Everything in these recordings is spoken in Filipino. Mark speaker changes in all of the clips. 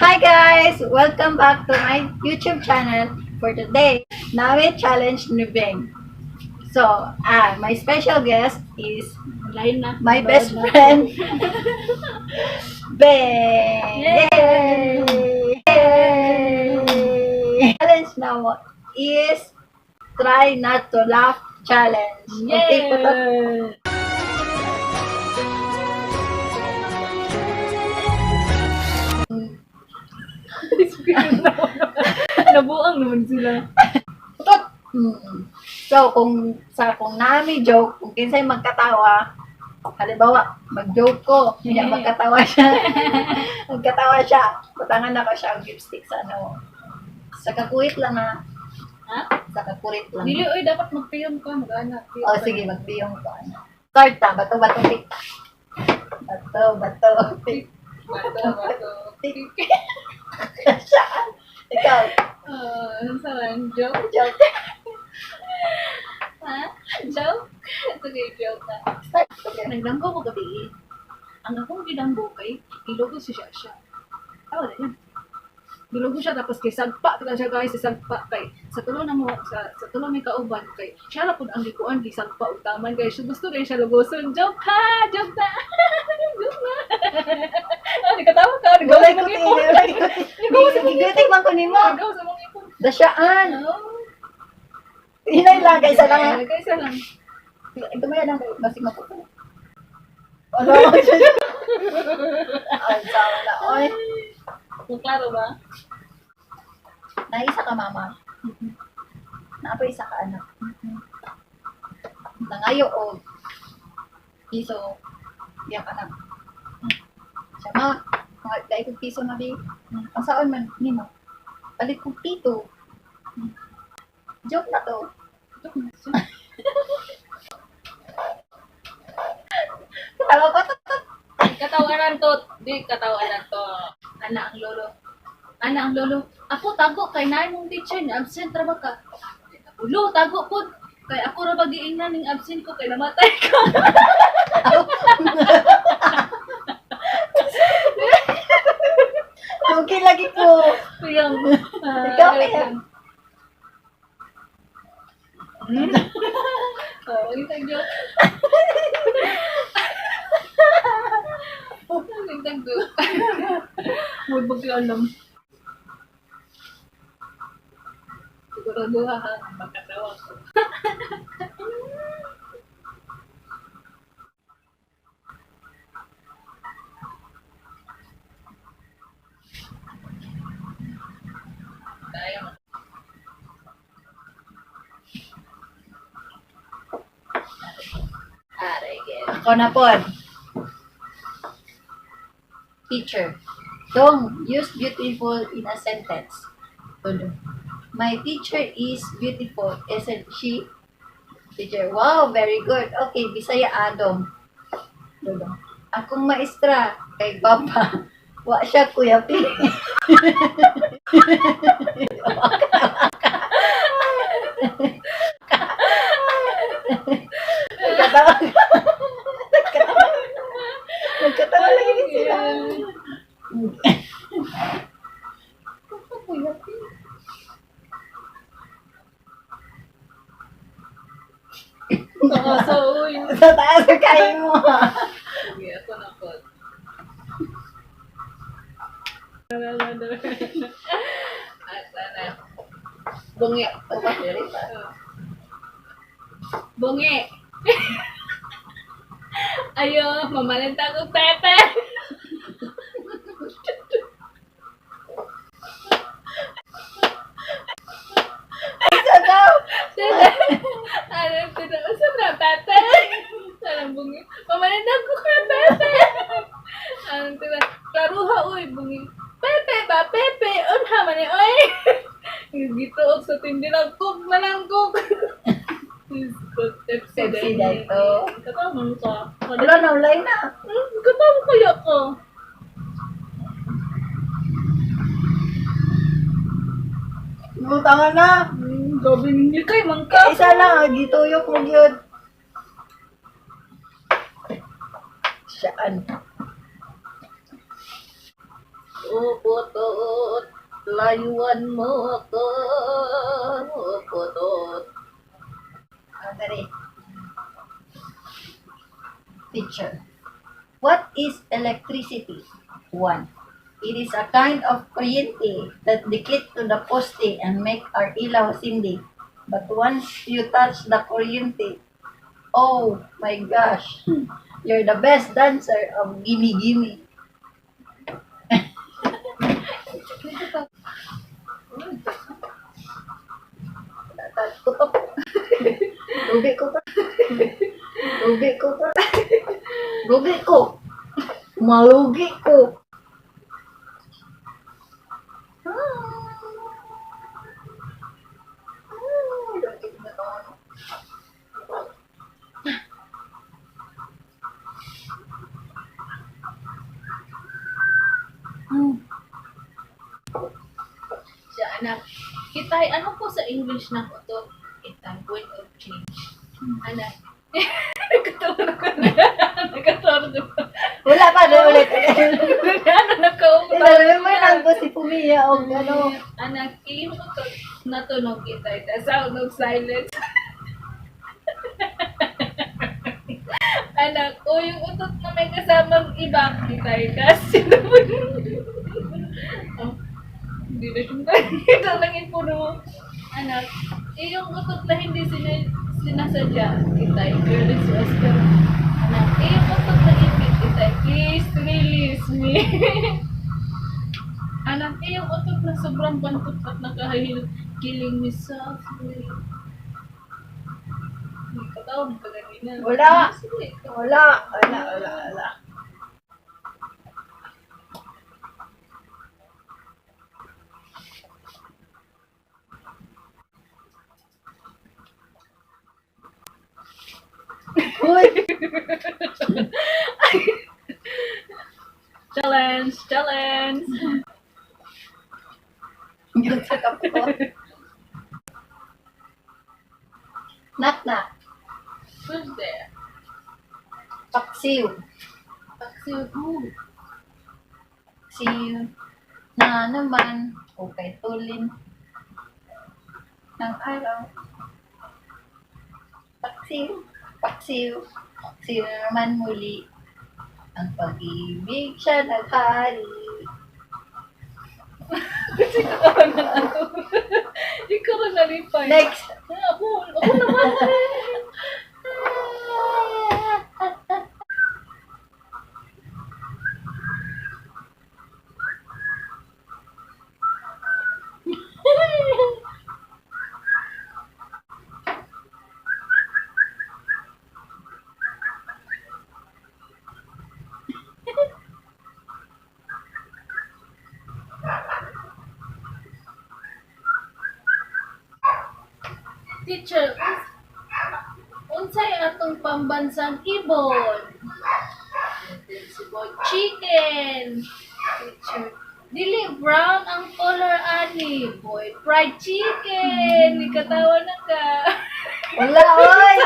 Speaker 1: Hi guys! Welcome back to my YouTube channel. For today, namin challenge ni Beng. So, my special guest is my best friend, Beng! Yay! Yay! Challenge now is try not to laugh challenge. Okay po to?
Speaker 2: Nabuang naman sila.
Speaker 1: So, kung nami joke, kung kinsay magkatawa, halimbawa, mag-joke ko, hindi magkatawa siya. Magkatawa siya. Patangan ako siya ang lipstick sa ano. Sa kakuit lang
Speaker 2: Ha?
Speaker 1: Sa kakuit lang.
Speaker 2: Dili, oy, dapat magpiyon ka, mag-anak.
Speaker 1: Oh, sige, magbiyong ko. Start ta, bato, tik. Bato, tik.
Speaker 2: Bato.
Speaker 1: Siya. Ikaw.
Speaker 2: Anong saran? Joke?
Speaker 1: Joke.
Speaker 2: Ha? Joke? Sige, joke na.
Speaker 1: Start. Okay.
Speaker 2: Nagdanggo ko gabi. Ang akong gidanggo kay, ilogo siya. Tawa na yan. Gilogo siya tapos kay sagpa talaga siya guys, sagpa kay sa tulo na mo sa tulo may kauban kay siya ra pud ang likuan di sagpa ug taman guys. So, gusto rin siya lugoson. Joke ha, joke na. Joke na. Katawa ka,
Speaker 1: Gulay ko tin. Gigutik man ko nimo.
Speaker 2: Ikaw sa mga ipon.
Speaker 1: Dasyaan. Hinay lang, kaysa lang.
Speaker 2: Kaysa lang.
Speaker 1: Ito mo yan ang basig mapupo. Ano? Ay, sawa na. Oy,
Speaker 2: Kung klaro ba?
Speaker 1: naisa ka mama. Naapa isa ka anak. Nangayo o piso iyang anak. Siya ma, mga dahil kong piso na di. Ang saan man, nimo. Palit kong pito. Joke na to. Katawa ko to.
Speaker 2: Katawanan to. Di katawanan to. Ana ang lolo. Ako tago kay naay mong teacher ni absent ra ba ka? Ulo tago pud. Kay ako ra ba giingnan ning absent ko kay namatay ka.
Speaker 1: Okay lagi ko.
Speaker 2: Kuyang.
Speaker 1: Ikaw kaya.
Speaker 2: Oh, kita joke. Kita joke. Mood alam. Siguro duha ha, magkatawa ko. Tayo.
Speaker 1: Ako na po. Teacher, don't use beautiful in a sentence. My teacher is beautiful, isn't she? Teacher, wow, very good. Okay, Bisaya Adom. Akong maestra, kay Papa. Wa siya, Kuya P. Nagkatawa. Nagkatawa lagi sila. Kuya P.
Speaker 2: So, uy.
Speaker 1: Sa taas ang kain mo.
Speaker 2: Sige, ako na po. Bungi. Bungi. Ayo, mamalenta ko Pepe.
Speaker 1: Isa daw.
Speaker 2: Ano, usap na Pepe. Anong bungi? Mamalenta ko Pepe. Anong klaruha, uy, bungi. Pepe ba? Pepe. Unha man eh, oy. Gituog sa tindirang kog manangkog.
Speaker 1: Sepsi dito.
Speaker 2: Katawa mo ka.
Speaker 1: Wala na, ulay na.
Speaker 2: Katawa kaya ka.
Speaker 1: Butangan na.
Speaker 2: Gabi ninyo kay mangka.
Speaker 1: Isa lang, gituyok mo yun. Saan?
Speaker 2: Oo, layuan mo ako, putot.
Speaker 1: Dali. Teacher. What is electricity? 1. It is a kind of kuryente that dikit to the poste and make our ilaw sindi. But once you touch the kuryente, oh my gosh, you're the best dancer of Gimme Gimme. Kutok. Lugi ko pa. Lugi ko pa. Lugi ko. Malugi ko.
Speaker 2: Siya, anak. Kitay, ano po sa English na po to? Itang point of change. Anak. Nagkatawa na ko na. Nagkatawa na ko.
Speaker 1: Wala pa na ulit.
Speaker 2: Ano nagkaumpa?
Speaker 1: Alam mo lang ko si Pumia o ano.
Speaker 2: Anak, imo ko natunog kitay. The sound of silence. Anak, o yung utot na may kasamang iba kitay. Kasi naman. Oh, hindi na siya ito lang yung puno. Anak, yung utot na hindi sinasadya kitay. Careless Oscar. Anak, yung utot na ipit kitay. Please release me. Anak, yung utot na sobrang bantot at nakahil. Killing me softly. Hindi ka tawag ka ganina.
Speaker 1: Wala.
Speaker 2: Sige.
Speaker 1: Wala. Uy!
Speaker 2: Challenge! Challenge!
Speaker 1: Yung sa kapo ko. Knock.
Speaker 2: Who's there?
Speaker 1: Paksiw.
Speaker 2: Paksiw who?
Speaker 1: Paksiw. Na naman. Okay, tulin. Ng araw. Paksiw. Paksiw na naman muli. Ang pag-ibig siya naghari.
Speaker 2: Ikaw na nalipay.
Speaker 1: Next.
Speaker 2: Ako naman. Teacher, unsay atong pambansang ibon? Chicken. Teacher, dili brown ang color ani. Boy, fried chicken. Ikatawa na ka.
Speaker 1: Wala, oy!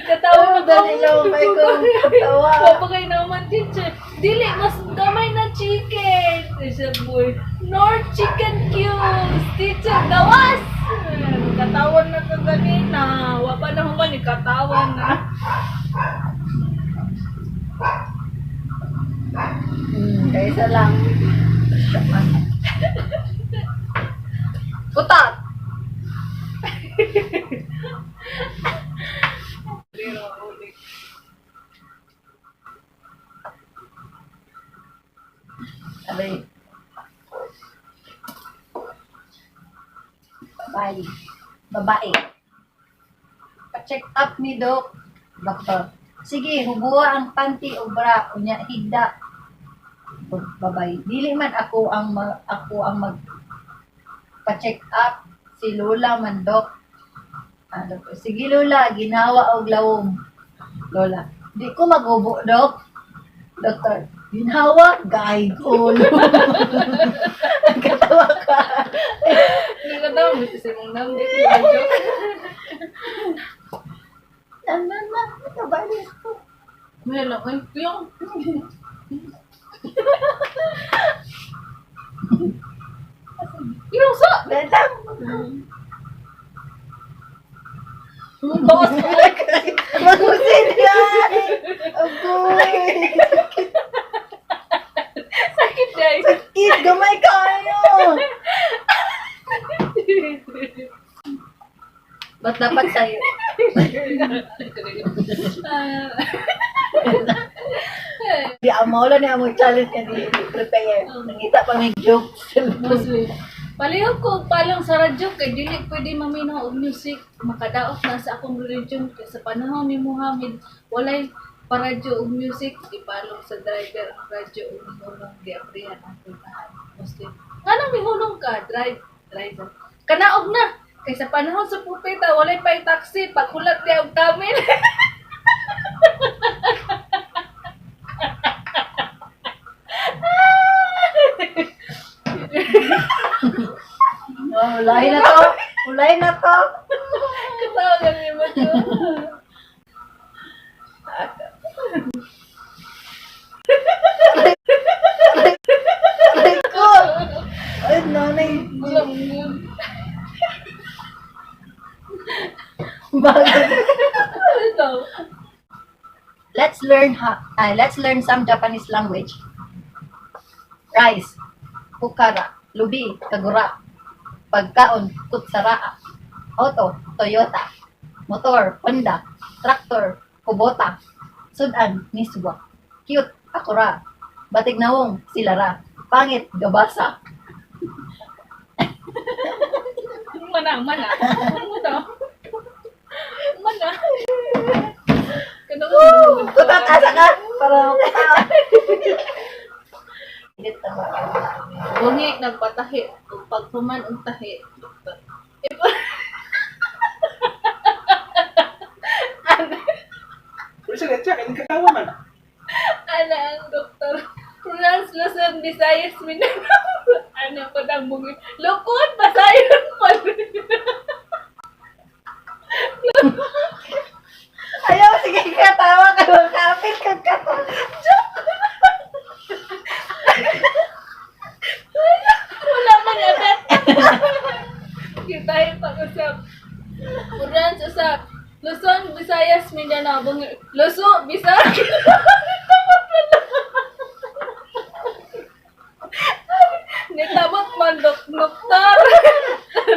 Speaker 2: Ikatawa na ka.
Speaker 1: Dali lang kay ko. Tawa.
Speaker 2: Papagay naman, teacher. Dili, mas gamay na chicken. Teacher, boy. North chicken cubes. Teacher, gawas! Katawan na ka ganina. Wapa na human, ikatawan na.
Speaker 1: Kaysa lang. Kutat! Aray. Babae. Pa-check up ni Doc. Doktor. Sige, hubuha ang panty o bra. Unya, higda. Babae. Dili man ako ang mag pa-check up. Si Lola man, Doc. Doktor. Sige, Lola. Ginawa og lawom. Lola. Di ko magubo, Doc. Doktor. Ginawa? Guide all. Katawa ka.
Speaker 2: Nagkatawa mo kasi mong nam. Di ko joke.
Speaker 1: Naman, kabalik ko.
Speaker 2: Meron, yung
Speaker 1: Dikit, gamay kayo. Ba't dapat sa'yo? Di amawala niya mo challenge niya di prepare. Nangita pa may joke.
Speaker 2: Mostly. Palihog ko palang sa radyo kay dili pwede maminaw og music makadaot na sa akong religion kay sa panahon ni Muhammad walay paradyo og music ipalong sa driver ang radyo ug mihulong di aprihan ang pultahan. Muslim. Ngano mihulong ka driver? Kanaog na kay sa panahon sa propeta walay pay taxi pagkulat niya og kamil.
Speaker 1: Oh, ulay na to. Ulay na to.
Speaker 2: Katawa lang ni mo to.
Speaker 1: Ay ko. Ay, nanay.
Speaker 2: Bulang-bulang.
Speaker 1: Bakit?
Speaker 2: Ito.
Speaker 1: Let's learn some Japanese language. Rice, kukara, lubi, kagura, pagkaon, kutsara, auto, Toyota, motor, Honda, traktor, kubota, sudan, miswa, cute, akura, batig nawong, silara, pangit, gabasa.
Speaker 2: Mana. Mana daw? Mana.
Speaker 1: Tutat asa ka? Para makatawa. Edit na ba?
Speaker 2: Bungi nagpatahi ug paghuman og tahi.
Speaker 3: Bisa lihat cak, ini ketawa man.
Speaker 2: Ana ang doktor. Pronounce Luzon, Visayas, Mindanao. Ana pa ang bungi. Lukot pasayon man.
Speaker 1: Ayaw, sige katawa ka. Kapit ka katawa.
Speaker 2: Wala man agad. Kita yung pag-usap. Pronounce usap. Luzon, Visayas, Mindanao. Bungi. Luzon, Visayas. Nitabot man, doktor.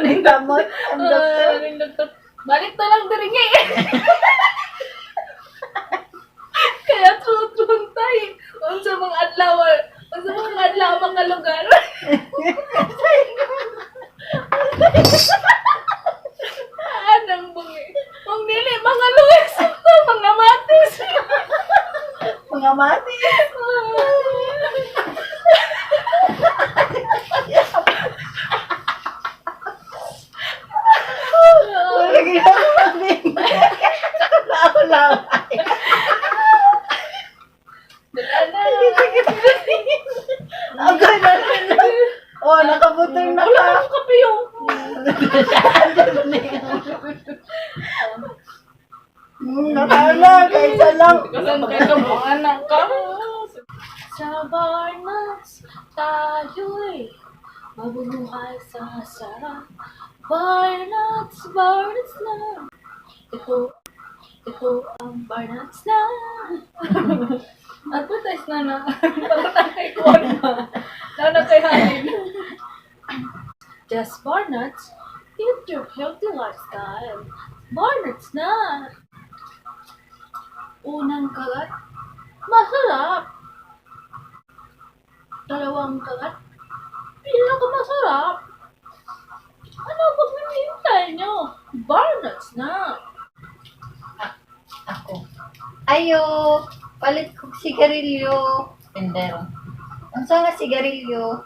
Speaker 1: Ang damot. Ang doktor.
Speaker 2: Ang doktor. Balik na lang diri nga eh. Kaya true tayo. Unsa mga adlaw, mga lugar. Anang bungi. Kung dili, mga lugar sakto, mga matis.
Speaker 1: Mga mati. Lagi na mati. Nakakalawa. Ang ganda na. Oh, nakabutong na ka.
Speaker 2: Ang kape yung.
Speaker 1: Nakala, kaysa lang.
Speaker 2: Kasan kayo mo, anak ka. Sa Barnas, tayo'y mabubuhay sa sarap. Barnas na. Ito ang Barnas na. Advertise na. Pagkatang kay Kona. Na kay Hanin. Just Barnuts, eat your healthy lifestyle. Barnuts na. Unang kagat, masarap. Dalawang kagat, pinakamasarap. Ano bang hinihintay nyo? Barnuts na.
Speaker 1: Ako. Ayo, palit ko sigarilyo. Tendero. Ang nga sigarilyo,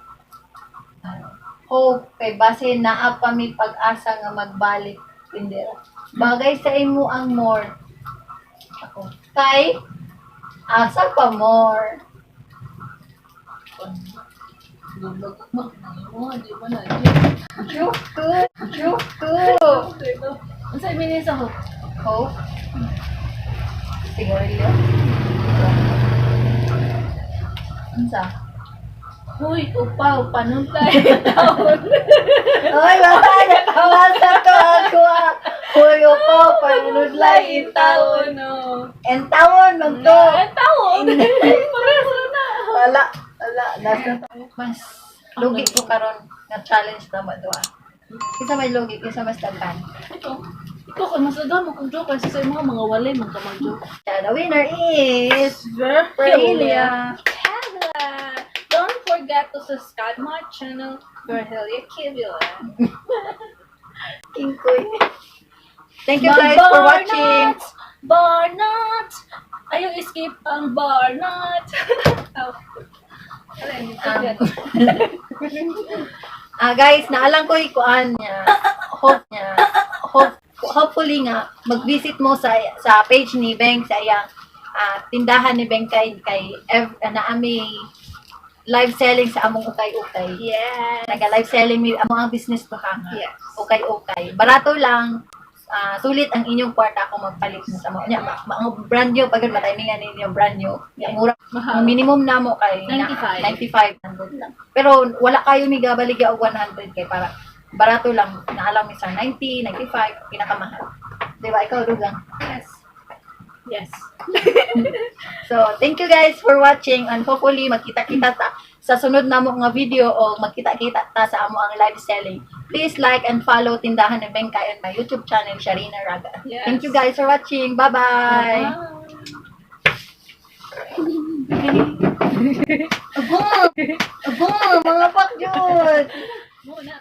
Speaker 1: hope kay base naa pa mi pag-asa nga magbalik. Tendero. Bagay sa imo ang more. Ako. Kay, asa pa more.
Speaker 2: Di ba na?
Speaker 1: Joke to.
Speaker 2: Ang sa minis ako.
Speaker 1: Hope. Sigarilyo. Unsa?
Speaker 2: Huy, upaw, panuntay. Taon.
Speaker 1: Oy, basta to ako. Kuyo po, panunudlay
Speaker 2: Taon,
Speaker 1: intawon.
Speaker 2: no.
Speaker 1: Entawon man to.
Speaker 2: Taon. Parehas na.
Speaker 1: Wala. Nasa mas Lugi ko karon nga challenge na mo doa. Isa may lugi, isa mas daghan.
Speaker 2: Ito kung masada mo kung joke kasi sa mga walay mong ka mag-joke.
Speaker 1: The winner is
Speaker 2: Verhelia Kevila. Don't forget to subscribe my channel, Verhelia Kevila.
Speaker 1: King Koy. Thank you guys for watching.
Speaker 2: Barnut! Ayaw skip ang Barnut! Oh.
Speaker 1: Guys, naalang ko ikuan niya. Hopefully nga mag-visit mo sa page ni Beng sa iyang tindahan ni Beng kay naami live selling sa among ukay-ukay.
Speaker 2: Yes.
Speaker 1: Naga live selling mi among ang business to ha.
Speaker 2: Yes.
Speaker 1: Ukay-ukay. Barato lang. Sulit ang inyong kwarta kung magpalit mo sa mga mga brand new pagod matimingan ninyo brand new. Yung mura
Speaker 2: Mahal.
Speaker 1: ang minimum namo kay
Speaker 2: 95.
Speaker 1: 95 lang. Pero wala kayo mi gabaligya og 100 kay para barato lang. Naalam mi sa 90, 95 pinakamahal. Di ba ikaw Dugang?
Speaker 2: Yes. Yes.
Speaker 1: So, thank you guys for watching and hopefully magkita-kita ta sa sunod namo nga video o magkita-kita ta sa amo ang live selling. Please like and follow Tindahan ni Bengkay on my YouTube channel, Sharina Raga.
Speaker 2: Yes.
Speaker 1: Thank you guys for watching. Bye-bye! Aba! Aba! Mga pakjot!
Speaker 2: Muna,